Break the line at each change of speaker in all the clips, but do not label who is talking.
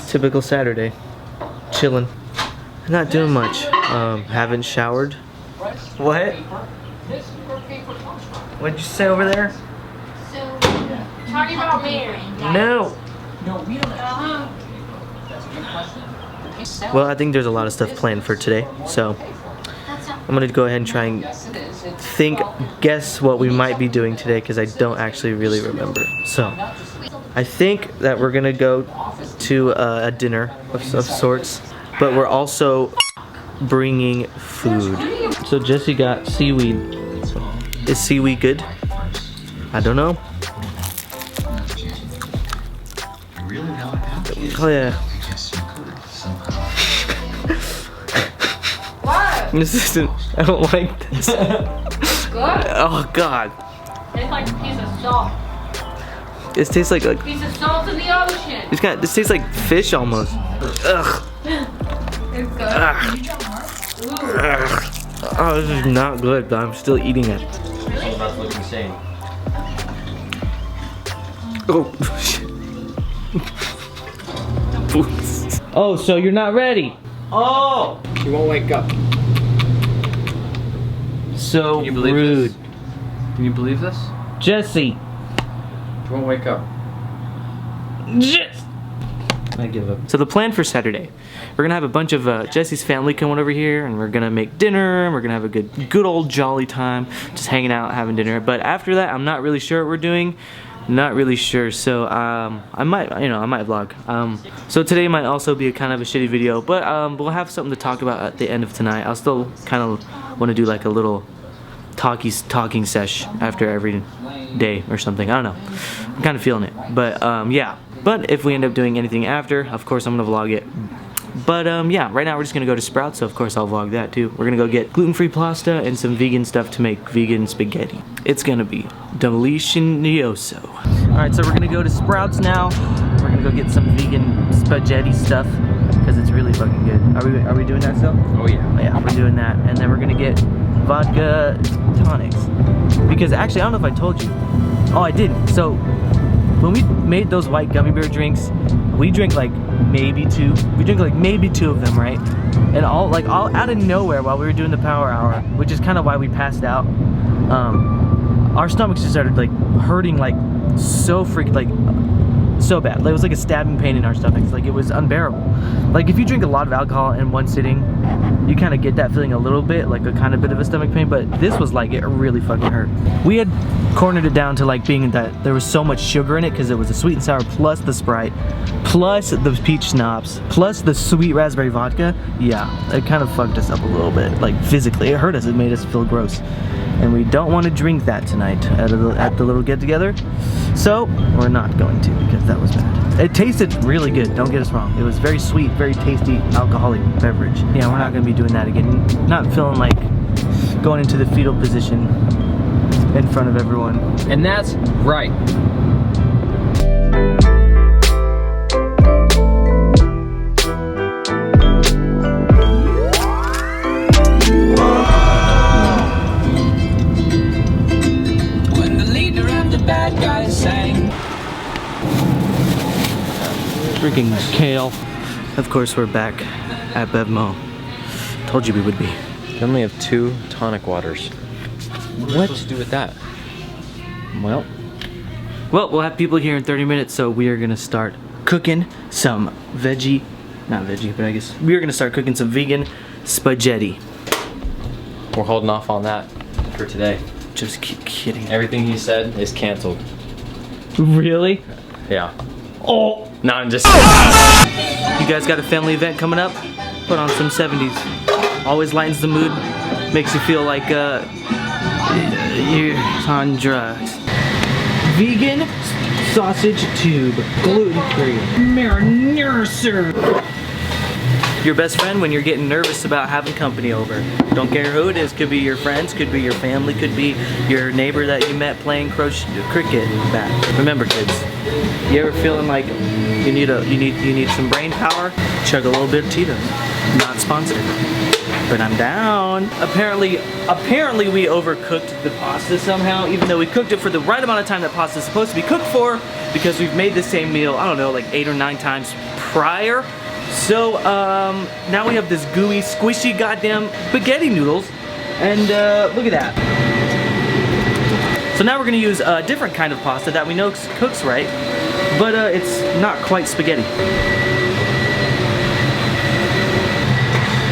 Typical Saturday, chilling, not doing much. Haven't showered. What? What'd you say over there?
So, talking about Mary.
No. Well, I think there's a lot of stuff planned for today, so I'm gonna go ahead and try and guess what we might be doing today, because I don't actually really remember. So I think that we're gonna go to a dinner of sorts, but we're also bringing food. So Jesse got seaweed. Is seaweed good? I don't know. Oh yeah.
What?
This isn't. I don't like this.
Good?
Oh God.
It's like a piece of salt.
This tastes like a
Piece of salt in the ocean.
This tastes like fish almost. Ugh.
It's good.
Ugh. Oh, this is not good, but I'm still eating it.
Really?
It's about to look insane.
Oh. Oh, so you're not ready. Oh.
You won't wake up.
So
Can you believe
rude.
this? Can you believe this?
Jesse.
You won't wake up.
Yes. I give up. So the plan for Saturday, we're gonna have a bunch of Jesse's family coming over here, and we're gonna make dinner, and we're gonna have a good old jolly time, just hanging out, having dinner. But after that, I'm not really sure what we're doing. Not really sure. So I might vlog. So today might also be a kind of a shitty video, but we'll have something to talk about at the end of tonight. I'll still kind of want to do like a little talking sesh after every day or something. I don't know. I'm kind of feeling it. But yeah. But if we end up doing anything after, of course I'm gonna vlog it. But yeah, right now we're just gonna go to Sprouts, so of course I'll vlog that too. We're gonna go get gluten-free pasta and some vegan stuff to make vegan spaghetti. It's gonna be delicioso. Alright, so we're gonna go to Sprouts now. We're gonna go get some vegan spaghetti stuff, because it's really fucking good. Are we doing that still?
Oh yeah.
Yeah, we're doing that. And then we're gonna get vodka tonics. Because actually, I don't know if I told you. Oh, I didn't. So when we made those white gummy bear drinks, we drank like maybe two. We drank like maybe two of them, right? And all out of nowhere while we were doing the power hour, which is kind of why we passed out. Our stomachs just started like hurting like so freaking like so bad. Like, it was like a stabbing pain in our stomachs. Like, it was unbearable. Like, if you drink a lot of alcohol in one sitting, you kind of get that feeling a little bit, like a kind of bit of a stomach pain, but this was like, it really fucking hurt. We had cornered it down to like being that there was so much sugar in it because it was a sweet and sour plus the Sprite, plus the peach schnapps, plus the sweet raspberry vodka. Yeah, it kind of fucked us up a little bit, like physically. It hurt us, it made us feel gross. And we don't want to drink that tonight at the little get-together. So, we're not going to, because that was bad. It tasted really good, don't get us wrong. It was very sweet, very tasty, alcoholic beverage. Yeah, we're not going to be doing that again. Not feeling like going into the fetal position in front of everyone.
And that's right.
Freaking kale. Of course, we're back at Bevmo. Told you we would be.
We only have 2 tonic waters. What are we supposed to do with that?
Well, we'll have people here in 30 minutes, so we are gonna start cooking some not veggie, but I guess we are gonna start cooking some vegan spaghetti.
We're holding off on that for today.
Just keep kidding.
Everything he said is canceled.
Really?
Yeah.
Oh!
No, I'm just
You guys got a family event coming up? Put on some 70s. Always lightens the mood. Makes you feel like you're on drugs. Vegan sausage tube, gluten-free, marinara syrup. your best friend when you're getting nervous about having company over. Don't care who it is. Could be your friends, could be your family, could be your neighbor that you met playing cricket back. Remember, kids, you ever feeling like you need some brain power? Chug a little bit of Tito's. Not sponsored, but I'm down. Apparently we overcooked the pasta somehow, even though we cooked it for the right amount of time that pasta is supposed to be cooked for, because we've made the same meal, I don't know, like 8 or 9 times prior. So now we have this gooey, squishy goddamn spaghetti noodles, and look at that. So now we're gonna use a different kind of pasta that we know cooks right, but it's not quite spaghetti.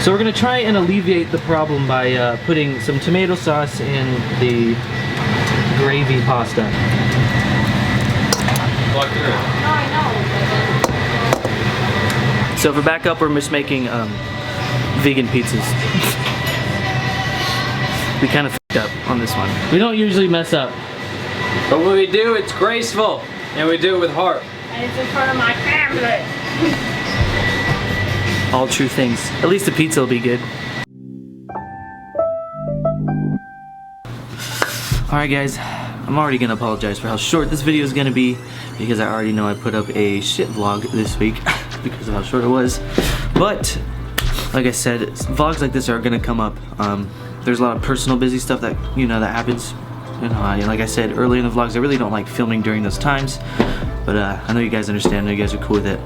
So we're gonna try and alleviate the problem by putting some tomato sauce in the gravy pasta.
No, I know.
So for backup, we're just making vegan pizzas. We kind of f***ed up on this one. We don't usually mess up.
But when we do, it's graceful. And we do it with heart.
And it's in front of my family.
All true things. At least the pizza will be good. Alright guys, I'm already gonna apologize for how short this video is gonna be, because I already know I put up a shit vlog this week because of how short it was. But like I said, vlogs like this are gonna come up. There's a lot of personal busy stuff that that happens. Like I said earlier in the vlogs, I really don't like filming during those times. But I know you guys understand, I know you guys are cool with it.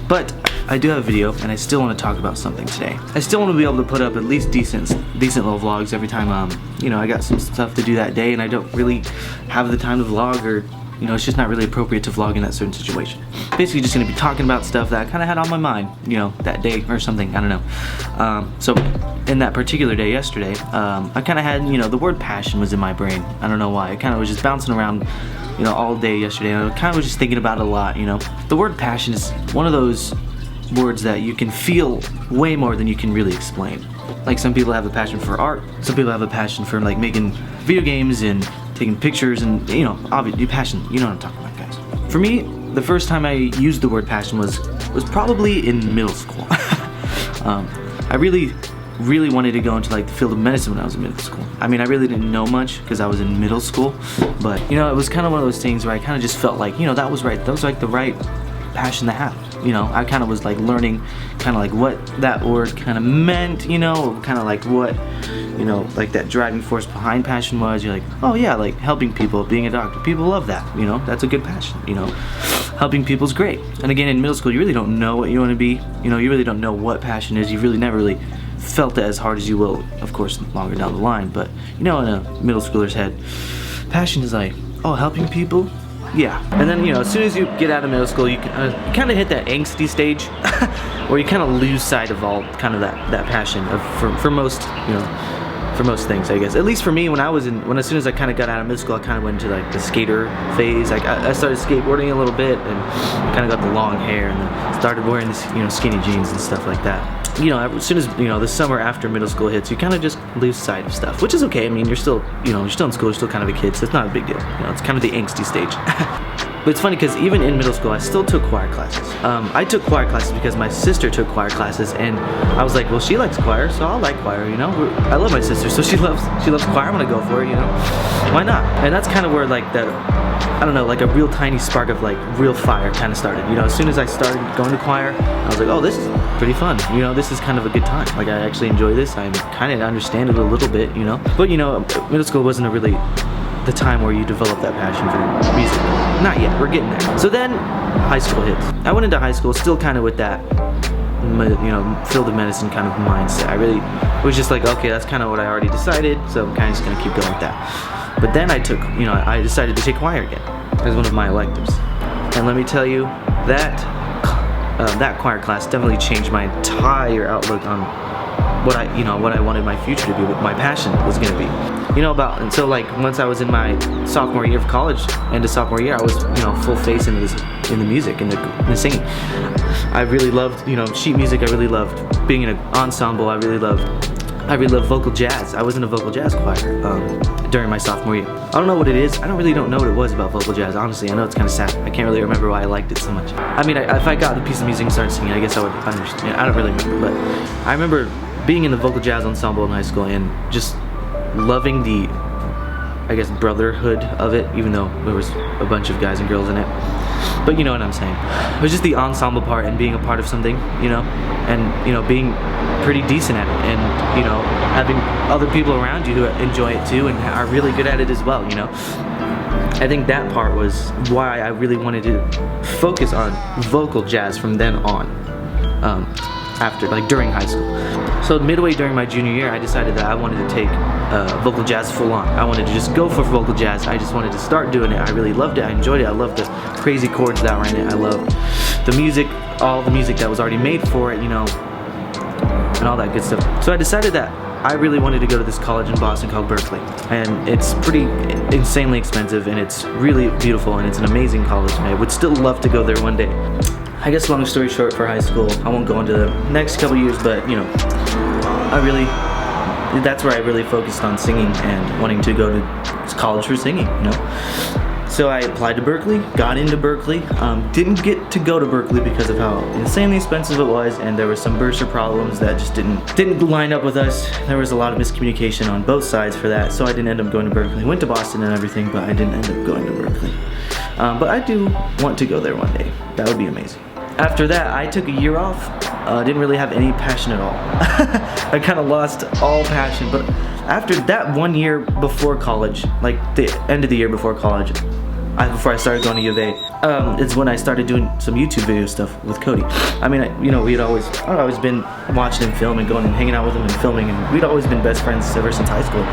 But I do have a video, and I still want to talk about something today. I still want to be able to put up at least decent little vlogs every time, I got some stuff to do that day, and I don't really have the time to vlog, or, it's just not really appropriate to vlog in that certain situation. Basically just going to be talking about stuff that I kind of had on my mind, that day or something, I don't know. So in that particular day yesterday, I kind of had, the word passion was in my brain. I don't know why. It kind of was just bouncing around, all day yesterday, and I kind of was just thinking about it a lot, The word passion is one of those words that you can feel way more than you can really explain. Like, some people have a passion for art, some people have a passion for like making video games and taking pictures, and obviously passion, you know what I'm talking about, guys. For me, the first time I used the word passion was probably in middle school. I really wanted to go into like the field of medicine when I was in middle school. I mean, I really didn't know much because I was in middle school, but it was kind of one of those things where I kind of just felt like, that was right, that was like the right passion to have. I kind of was like learning kind of like what that word kind of meant, kind of like what, like that driving force behind passion was. You're like, oh yeah, like helping people, being a doctor, people love that, that's a good passion, helping people's great. And again, in middle school, you really don't know what you want to be, you really don't know what passion is. You really never really felt it as hard as you will, of course, longer down the line. But in a middle schooler's head, passion is like, oh, helping people. Yeah, and then as soon as you get out of middle school, you kind of hit that angsty stage where you kind of lose sight of all kind of that passion for most for most things, I guess. At least for me, as soon as I kind of got out of middle school, I kind of went into like the skater phase. Like I started skateboarding a little bit, and kind of got the long hair, and then started wearing this skinny jeans and stuff like that. As soon as the summer after middle school hits, you kind of just lose sight of stuff, which is okay. I mean, you're still in school, you're still kind of a kid, so it's not a big deal. It's kind of the angsty stage. But it's funny because even in middle school, I still took choir classes. I took choir classes because my sister took choir classes, and I was like, well, she likes choir, so I'll like choir. I love my sister, so she loves choir. I'm gonna go for it. Why not? And that's kind of where like I don't know, like a real tiny spark of like real fire kind of started. As soon as I started going to choir, I was like, oh, this is pretty fun. This is kind of a good time. Like, I actually enjoy this. I kind of understand it a little bit, But middle school wasn't really the time where you develop that passion for music. Not yet. We're getting there. So then high school hits. I went into high school still kind of with that field of medicine kind of mindset. It was just like, okay, that's kind of what I already decided, so I'm kind of just gonna keep going with that. But then I decided to take choir again as one of my electives. And let me tell you, that choir class definitely changed my entire outlook on what I wanted my future to be, what my passion was gonna be. And so like once I was in my sophomore year of college, end of sophomore year, I was full face into the music and the singing. I really loved sheet music. I really loved being in an ensemble. I really loved I really love vocal jazz. I was in a vocal jazz choir during my sophomore year. I don't know what it is. I really don't know what it was about vocal jazz, honestly. I know it's kind of sad. I can't really remember why I liked it so much. I mean, if I got the piece of music and started singing, I guess I would understand. I don't really remember, but I remember being in the vocal jazz ensemble in high school and just loving the, I guess, brotherhood of it, even though there was a bunch of guys and girls in it. But you know what I'm saying. It was just the ensemble part and being a part of something, you know, and, you know, being pretty decent at it, and, you know, having other people around you who enjoy it too and are really good at it as well, you know. I think that part was why I really wanted to focus on vocal jazz from then on, after, like, during high school. So midway during my junior year, I decided that I wanted to take vocal jazz full on. I wanted to just go for vocal jazz. I just wanted to start doing it. I really loved it. I enjoyed it. I loved the crazy chords that were in it. I loved the music, all the music that was already made for it, you know, and all that good stuff. So I decided that I really wanted to go to this college in Boston called Berkeley, and it's pretty insanely expensive, and it's really beautiful, and it's an amazing college, and I would still love to go there one day. I guess long story short, for high school, I won't go into the next couple years, but, you know, that's where I really focused on singing and wanting to go to college for singing, you know. So I applied to Berkeley, got into Berkeley, didn't get to go to Berkeley because of how insanely expensive it was, and there were some bursar problems that just didn't line up with us. There was a lot of miscommunication on both sides for that, so I didn't end up going to Berkeley. Went to Boston and everything, but I didn't end up going to Berkeley. But I do want to go there one day. That would be amazing. After that, I took a year off. Didn't really have any passion at all. I kind of lost all passion, but after that 1 year before college, like the end of the year before college, before I started going to U of A, it's when I started doing some YouTube video stuff with Cody. I mean, you know, I'd always been watching him film and going and hanging out with him and filming, and we'd always been best friends ever since high school.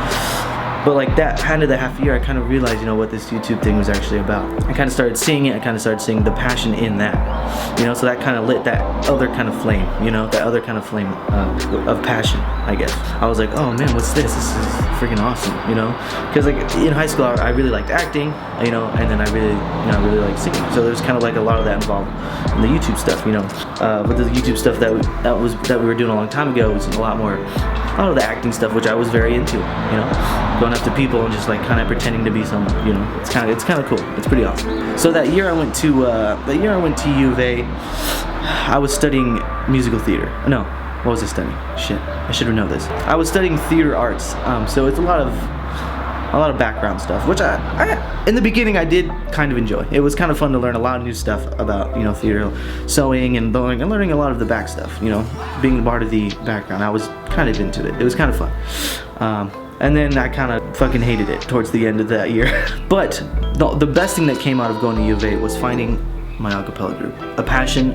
But like that kind of the half year, I kind of realized, you know, what this YouTube thing was actually about. I kind of started seeing it. I kind of started seeing the passion in that, you know. So that kind of lit that other kind of flame, you know, that other kind of flame of passion, I guess. I was like, oh man, what's this? This is freaking awesome, you know. Because like in high school, I really liked acting, you know, and then I really liked singing. So there's kind of like a lot of that involved in the YouTube stuff, you know. But the YouTube stuff that we were doing a long time ago was a lot of the acting stuff, which I was very into, you know, going up to people and just like kind of pretending to be someone, you know. It's kind of cool. It's pretty awesome. So that year I went to U of A. I was studying musical theater. No, what was I studying? Shit, I should have known this. I was studying theater arts. So it's a lot of background stuff, which I in the beginning I did kind of enjoy. It was kind of fun to learn a lot of new stuff about, you know, theater, sewing, and learning a lot of the back stuff, you know, being part of the background. I was kind of into it. It was kind of fun. And then I kind of fucking hated it towards the end of that year. But the best thing that came out of going to U of A was finding my acapella group.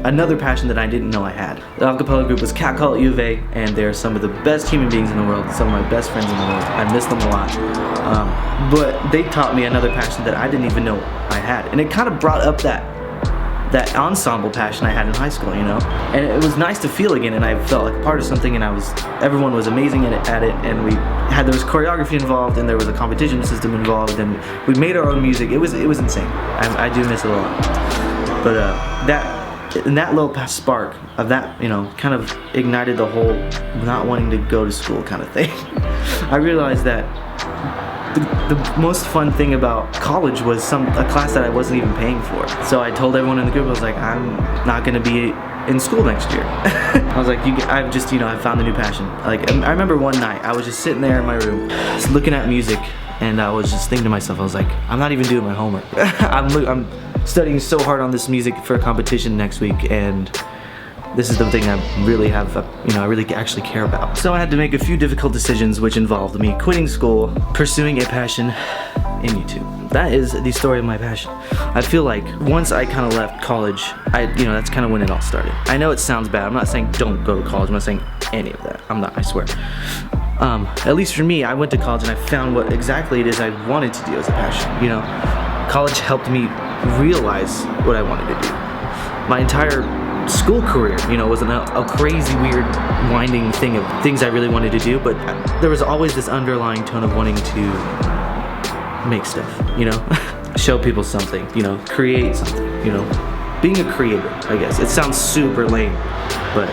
Another passion that I didn't know I had. The acapella group was Cat Call at U of A, and they're some of the best human beings in the world, some of my best friends in the world. I miss them a lot. But they taught me another passion that I didn't even know I had. And it kind of brought up that ensemble passion I had in high school, you know? And it was nice to feel again, and I felt like a part of something, and everyone was amazing at it, and there was choreography involved, and there was a competition system involved, and we made our own music. It was insane. I do miss it a lot. But that little spark of that, you know, kind of ignited the whole not wanting to go to school kind of thing. I realized that the most fun thing about college was a class that I wasn't even paying for. So I told everyone in the group, I was like, I'm not gonna be in school next year. I was like, I've just, you know, I found a new passion. Like, I remember one night, I was just sitting there in my room, just looking at music, and I was just thinking to myself, I was like, I'm not even doing my homework. I'm studying so hard on this music for a competition next week, and this is the thing I really have, you know, I really actually care about. So I had to make a few difficult decisions, which involved me quitting school, pursuing a passion in YouTube. That is the story of my passion. I feel like once I kind of left college, you know, that's kind of when it all started. I know it sounds bad. I'm not saying don't go to college. I'm not saying any of that. I'm not, I swear. At least for me, I went to college and I found what exactly it is I wanted to do as a passion, you know. College helped me realize what I wanted to do. My entire school career, you know, was a crazy, weird, winding thing of things I really wanted to do, but there was always this underlying tone of wanting to make stuff, you know, show people something, you know, create something, you know, being a creator, I guess. It sounds super lame, but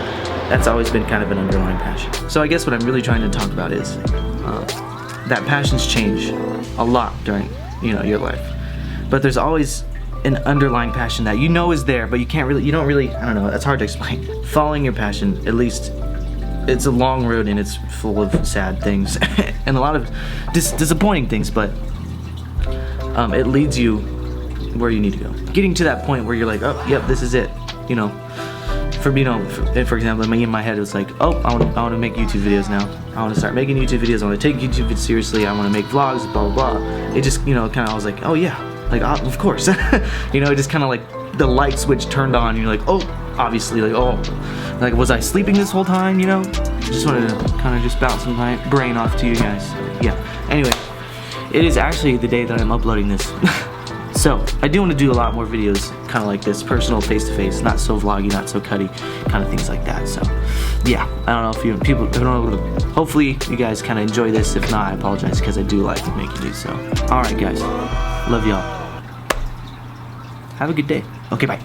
that's always been kind of an underlying passion. So I guess what I'm really trying to talk about is that passions change a lot during, you know, your life. But there's always an underlying passion that you know is there, but you don't really, I don't know, it's hard to explain. Following your passion, at least, it's a long road and it's full of sad things and a lot of disappointing things, but it leads you where you need to go. Getting to that point where you're like, oh, yep, this is it, you know. For example, in my head, it was like, oh, I want to make YouTube videos now. I want to start making YouTube videos. I want to take YouTube videos seriously. I want to make vlogs, blah, blah, blah. It just, you know, kind of, I was like, oh yeah, like, of course. You know, it just kind of like, the light switch turned on, and you're like, oh, obviously, like, oh, like, was I sleeping this whole time, you know? Just wanted to kind of just bounce my brain off to you guys. Yeah, anyway, it is actually the day that I'm uploading this. So, I do want to do a lot more videos kind of like this, personal, face-to-face, not so vloggy, not so cutty, kind of things like that. So, yeah, I don't know if hopefully you guys kind of enjoy this. If not, I apologize because I do like making these. So, alright guys, love y'all. Have a good day. Okay, bye.